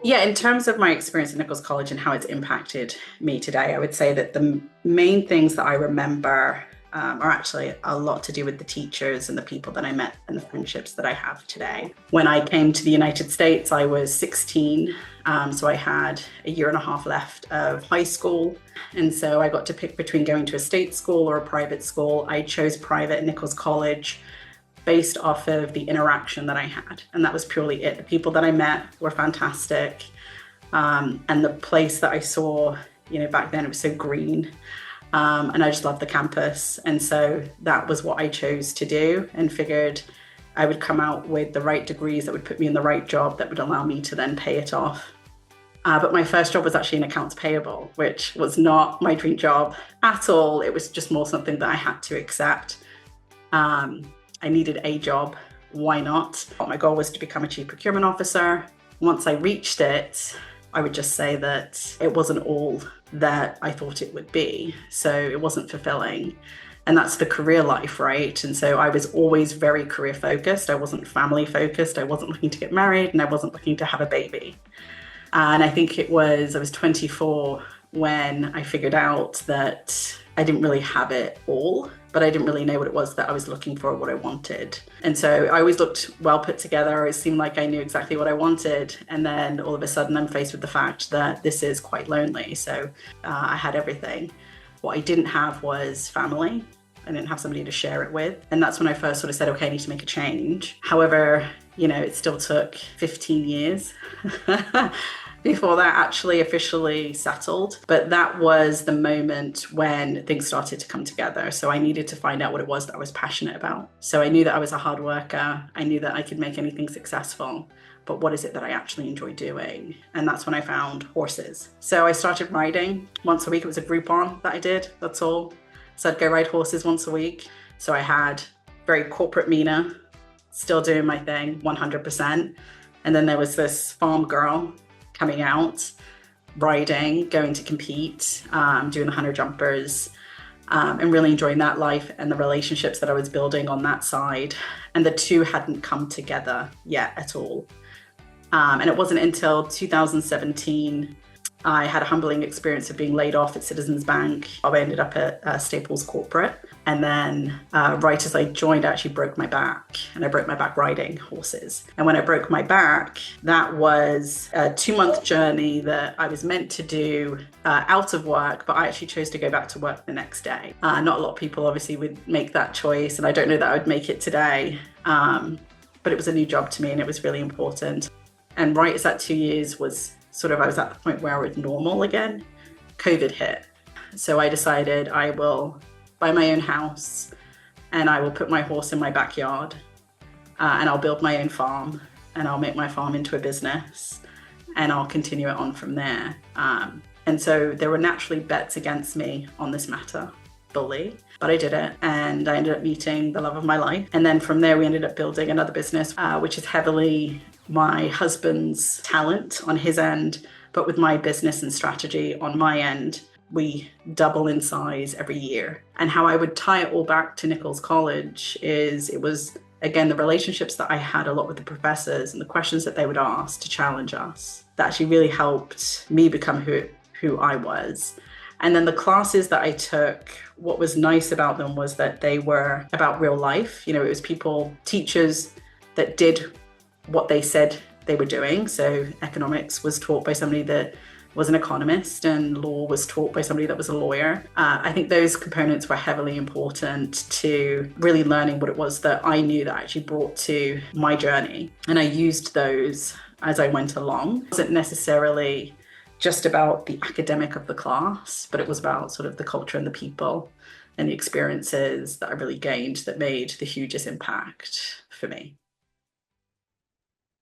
Yeah, in terms of my experience at Nichols College and how it's impacted me today, I would say that the main things that I remember are actually a lot to do with the teachers and the people that I met and the friendships that I have today. When I came to the United States, I was 16, so I had a year and a half left of high school. And so I got to pick between going to a state school or a private school. I chose private at Nichols College based off of the interaction that I had. And that was purely it. The people that I met were fantastic. And the place that I saw, back then it was so green. And I just loved the campus. And so that was what I chose to do and figured I would come out with the right degrees that would put me in the right job that would allow me to then pay it off. But my first job was actually in accounts payable, which was not my dream job at all. It was just more something that I had to accept. I needed a job. Why not? My goal was to become a chief procurement officer. Once I reached it, I would just say that it wasn't all that I thought it would be. So it wasn't fulfilling. And that's the career life, right? And so I was always very career focused. I wasn't family focused. I wasn't looking to get married and I wasn't looking to have a baby. And I think I was 24 when I figured out that I didn't really have it all, but I didn't really know what it was that I was looking for, what I wanted. And so I always looked well put together. It seemed like I knew exactly what I wanted. And then all of a sudden I'm faced with the fact that this is quite lonely. So I had everything. What I didn't have was family. I didn't have somebody to share it with. And that's when I first sort of said, okay, I need to make a change. However, it still took 15 years before that actually officially settled. But that was the moment when things started to come together. So I needed to find out what it was that I was passionate about. So I knew that I was a hard worker. I knew that I could make anything successful. But what is it that I actually enjoy doing? And that's when I found horses. So I started riding once a week. It was a Groupon that I did, that's all. So I'd go ride horses once a week. So I had very corporate Meena, still doing my thing 100%. And then there was this farm girl coming out, riding, going to compete, doing the 100 jumpers, and really enjoying that life and the relationships that I was building on that side. And the two hadn't come together yet at all. And it wasn't until 2017 I had a humbling experience of being laid off at Citizens Bank. I ended up at Staples Corporate. And then right as I joined, I actually broke my back. And I broke my back riding horses. And when I broke my back, that was a 2-month journey that I was meant to do out of work, but I actually chose to go back to work the next day. Not a lot of people obviously would make that choice. And I don't know that I would make it today. But it was a new job to me and it was really important. And right as that 2 years was I was at the point where I was normal again, COVID hit. So I decided I will buy my own house and I will put my horse in my backyard and I'll build my own farm and I'll make my farm into a business and I'll continue it on from there. And so there were naturally bets against me on this matter, bully, but I did it and I ended up meeting the love of my life. And then from there, we ended up building another business, which is heavily my husband's talent on his end, but with my business and strategy on my end, we double in size every year. And how I would tie it all back to Nichols College is it was, again, the relationships that I had a lot with the professors and the questions that they would ask to challenge us that actually really helped me become who I was. And then the classes that I took, what was nice about them was that they were about real life. It was teachers that did what they said they were doing. So economics was taught by somebody that was an economist and law was taught by somebody that was a lawyer. I think those components were heavily important to really learning what it was that I knew that I actually brought to my journey. And I used those as I went along. It wasn't necessarily just about the academic of the class, but it was about sort of the culture and the people and the experiences that I really gained that made the hugest impact for me.